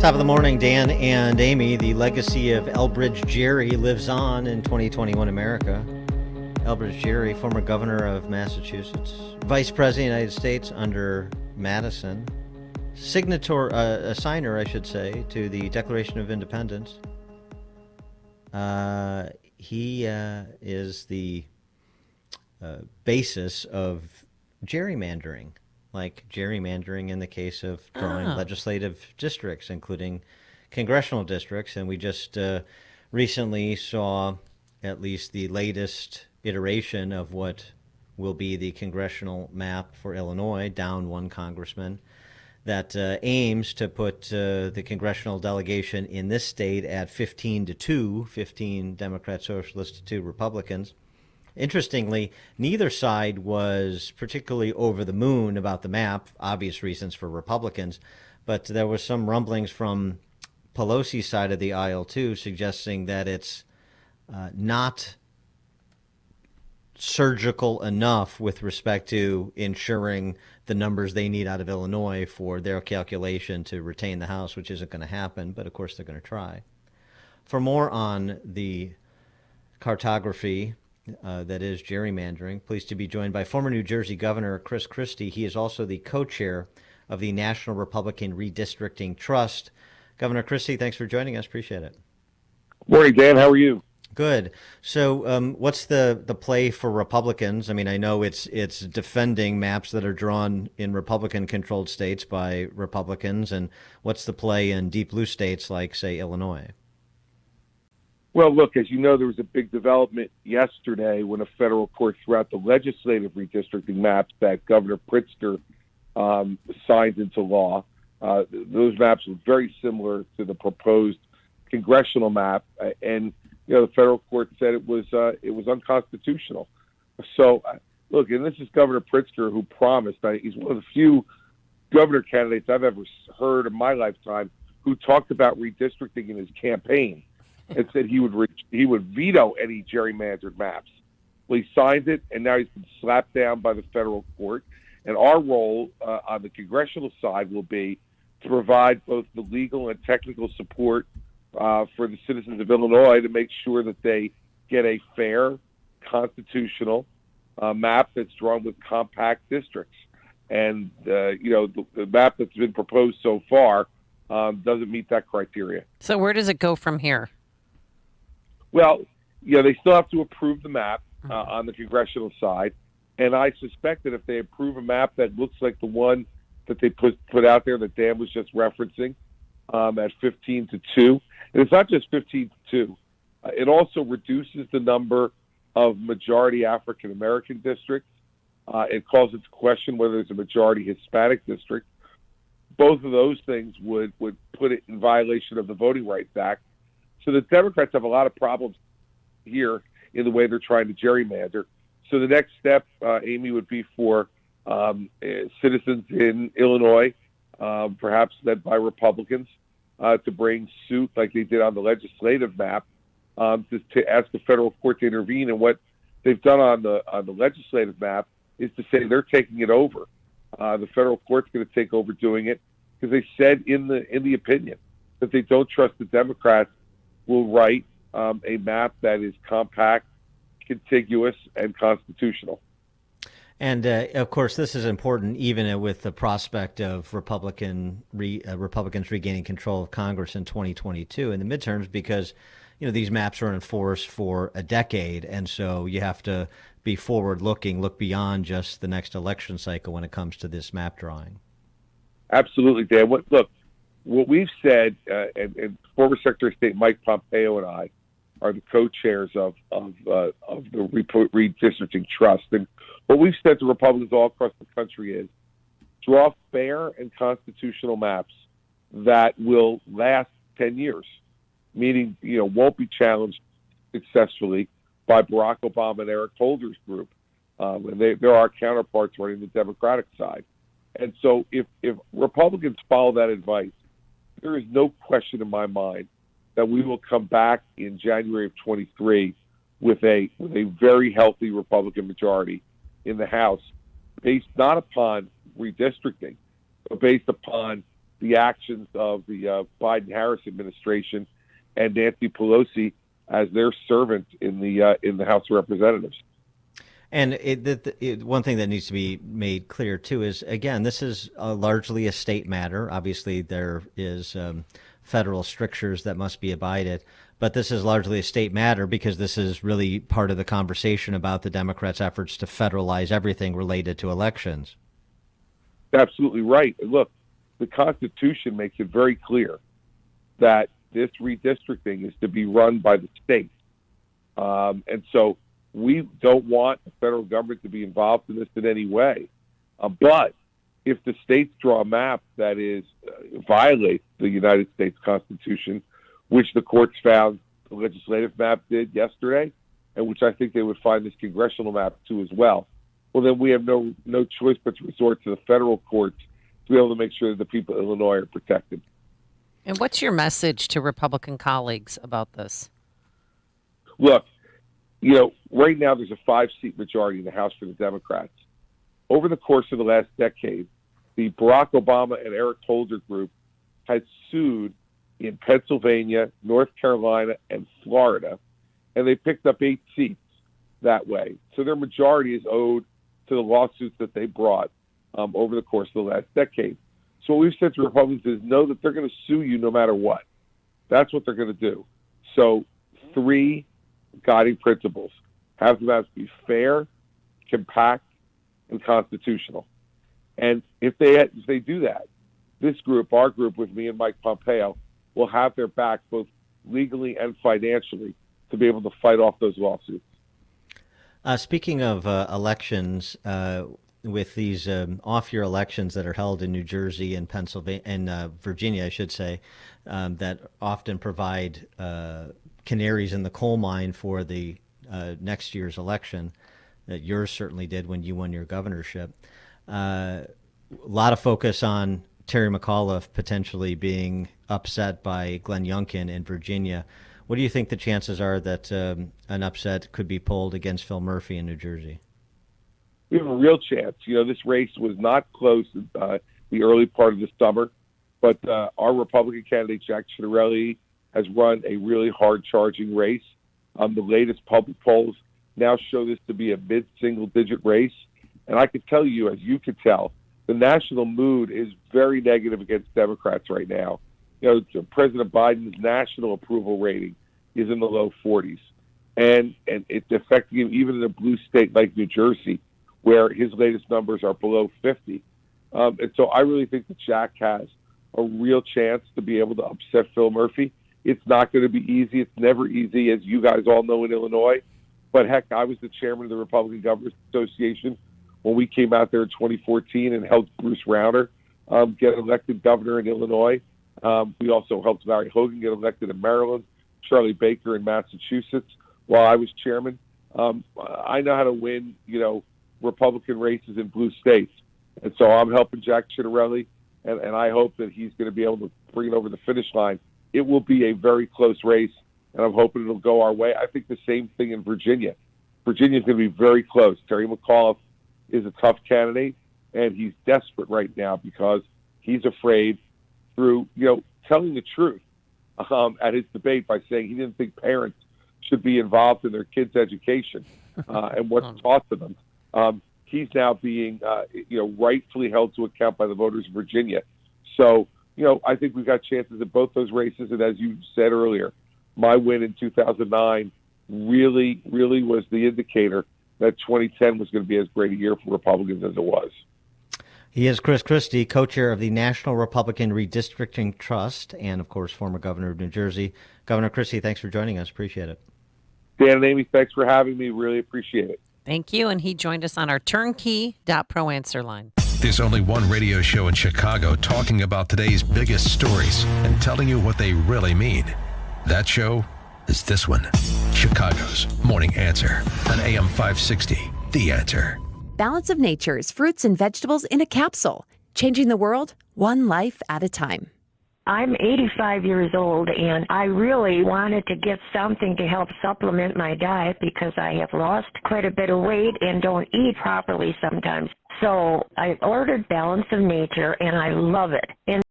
Top of the morning, Dan and Amy. The legacy of Elbridge Gerry lives on in 2021 America. Elbridge Gerry, former governor of Massachusetts, vice president of the United States under Madison, a signer, I should say, to the Declaration of Independence. He is the basis of gerrymandering, like gerrymandering in the case of drawing legislative districts, including congressional districts. And we just recently saw at least the latest iteration of what will be the congressional map for Illinois, down one congressman, that aims to put the congressional delegation in this state at 15-2, 15 Democrat Socialists to 2 Republicans. Interestingly, neither side was particularly over the moon about the map, obvious reasons for Republicans, but there was some rumblings from Pelosi's side of the aisle, too, suggesting that it's not surgical enough with respect to ensuring the numbers they need out of Illinois for their calculation to retain the House, which isn't going to happen, but of course they're going to try. For more on the cartography that is gerrymandering, pleased to be joined by former New Jersey Governor Chris Christie. He is also the co-chair of the National Republican Redistricting Trust. Governor Christie, thanks for joining us. Appreciate it. Morning, Dan. How are you? Good. So what's the play for Republicans? I mean, I know it's defending maps that are drawn in Republican-controlled states by Republicans, and what's the play in deep blue states like, say, Illinois? Well, look, as you know, there was a big development yesterday when a federal court threw out the legislative redistricting maps that Governor Pritzker signed into law. Those maps were very similar to the proposed congressional map, and the federal court said it was unconstitutional. So, look, and this is Governor Pritzker who promised. He's one of the few governor candidates I've ever heard in my lifetime who talked about redistricting in his campaign and said he would veto any gerrymandered maps. Well, he signed it, and now he's been slapped down by the federal court. And our role on the congressional side will be to provide both the legal and technical support for the citizens of Illinois to make sure that they get a fair, constitutional map that's drawn with compact districts. And, the map that's been proposed so far doesn't meet that criteria. So where does it go from here? Well, they still have to approve the map on the congressional side. And I suspect that if they approve a map that looks like the one that they put out there that Dan was just referencing at 15-2, and it's not just 15-2. It also reduces the number of majority African-American districts. It calls into question whether there's a majority Hispanic district. Both of those things would put it in violation of the Voting Rights Act. So the Democrats have a lot of problems here in the way they're trying to gerrymander. So the next step, Amy, would be for citizens in Illinois, perhaps led by Republicans, to bring suit like they did on the legislative map, to ask the federal court to intervene. And what they've done on the legislative map is to say they're taking it over. The federal court's going to take over doing it because they said in the opinion that they don't trust the Democrats will write a map that is compact, contiguous, and constitutional. And, of course, this is important even with the prospect of Republicans regaining control of Congress in 2022 in the midterms because, these maps are in force for a decade. And so you have to be forward-looking, look beyond just the next election cycle when it comes to this map drawing. Absolutely, Dan. What we've said, and former Secretary of State Mike Pompeo and I are the co-chairs of the Redistricting Trust. And what we've said to Republicans all across the country is draw fair and constitutional maps that will last 10 years, meaning, won't be challenged successfully by Barack Obama and Eric Holder's group. And they're our counterparts running the Democratic side. And so if Republicans follow that advice, there is no question in my mind that we will come back in January of 23 with a very healthy Republican majority in the House, based not upon redistricting, but based upon the actions of the Biden-Harris administration and Nancy Pelosi as their servant in the House of Representatives. And one thing that needs to be made clear, too, is, again, this is largely a state matter. Obviously, there is federal strictures that must be abided, but this is largely a state matter because this is really part of the conversation about the Democrats' efforts to federalize everything related to elections. Absolutely right. Look, the Constitution makes it very clear that this redistricting is to be run by the states. And so we don't want the federal government to be involved in this in any way. But if the states draw a map that violates the United States Constitution, which the courts found the legislative map did yesterday, and which I think they would find this congressional map too as well, well, then we have no choice but to resort to the federal courts to be able to make sure that the people of Illinois are protected. And what's your message to Republican colleagues about this? Look, right now there's a 5-seat majority in the House for the Democrats. Over the course of the last decade, the Barack Obama and Eric Holder group has sued in Pennsylvania, North Carolina, and Florida, and they picked up 8 seats that way. So their majority is owed to the lawsuits that they brought over the course of the last decade. So what we've said to Republicans is know that they're going to sue you no matter what. That's what they're going to do. So 3 guiding principles. Have the maps be fair, compact, and constitutional. And if they do that, this group, our group with me and Mike Pompeo, will have their back both legally and financially to be able to fight off those lawsuits. Speaking of elections, with these off-year elections that are held in New Jersey and Pennsylvania and Virginia, I should say, that often provide canaries in the coal mine for the next year's election, that yours certainly did when you won your governorship. A lot of focus on Terry McAuliffe potentially being upset by Glenn Youngkin in Virginia. What do you think the chances are that an upset could be pulled against Phil Murphy in New Jersey? We have a real chance. This race was not close in the early part of the summer, but our Republican candidate, Jack Ciattarelli, has run a really hard-charging race. The latest public polls now show this to be a mid-single-digit race. And I could tell you, as you could tell, the national mood is very negative against Democrats right now. President Biden's national approval rating is in the low 40s. And it's affecting him even in a blue state like New Jersey, where his latest numbers are below 50. And so I really think that Jack has a real chance to be able to upset Phil Murphy. It's not going to be easy. It's never easy, as you guys all know in Illinois. But heck, I was the chairman of the Republican Governors Association when we came out there in 2014 and helped Bruce Rauner get elected governor in Illinois. We also helped Larry Hogan get elected in Maryland, Charlie Baker in Massachusetts while I was chairman. I know how to win, Republican races in blue states. And so I'm helping Jack Ciattarelli, and I hope that he's going to be able to bring it over the finish line. It will be a very close race, and I'm hoping it'll go our way. I think the same thing in Virginia. Virginia's going to be very close. Terry McAuliffe is a tough candidate, and he's desperate right now because he's afraid through, telling the truth at his debate by saying he didn't think parents should be involved in their kids' education and what's taught to them. He's now being, rightfully held to account by the voters of Virginia. So, I think we've got chances in both those races. And as you said earlier, my win in 2009 really, really was the indicator that 2010 was going to be as great a year for Republicans as it was. He is Chris Christie, co-chair of the National Republican Redistricting Trust and, of course, former governor of New Jersey. Governor Christie, thanks for joining us. Appreciate it. Dan and Amy, thanks for having me. Really appreciate it. Thank you. And he joined us on our turnkey.pro answer line. There's only one radio show in Chicago talking about today's biggest stories and telling you what they really mean. That show is this one, Chicago's Morning Answer on AM 560, The Answer. Balance of Nature's fruits and vegetables in a capsule, changing the world one life at a time. I'm 85 years old, and I really wanted to get something to help supplement my diet because I have lost quite a bit of weight and don't eat properly sometimes. So I ordered Balance of Nature, and I love it. And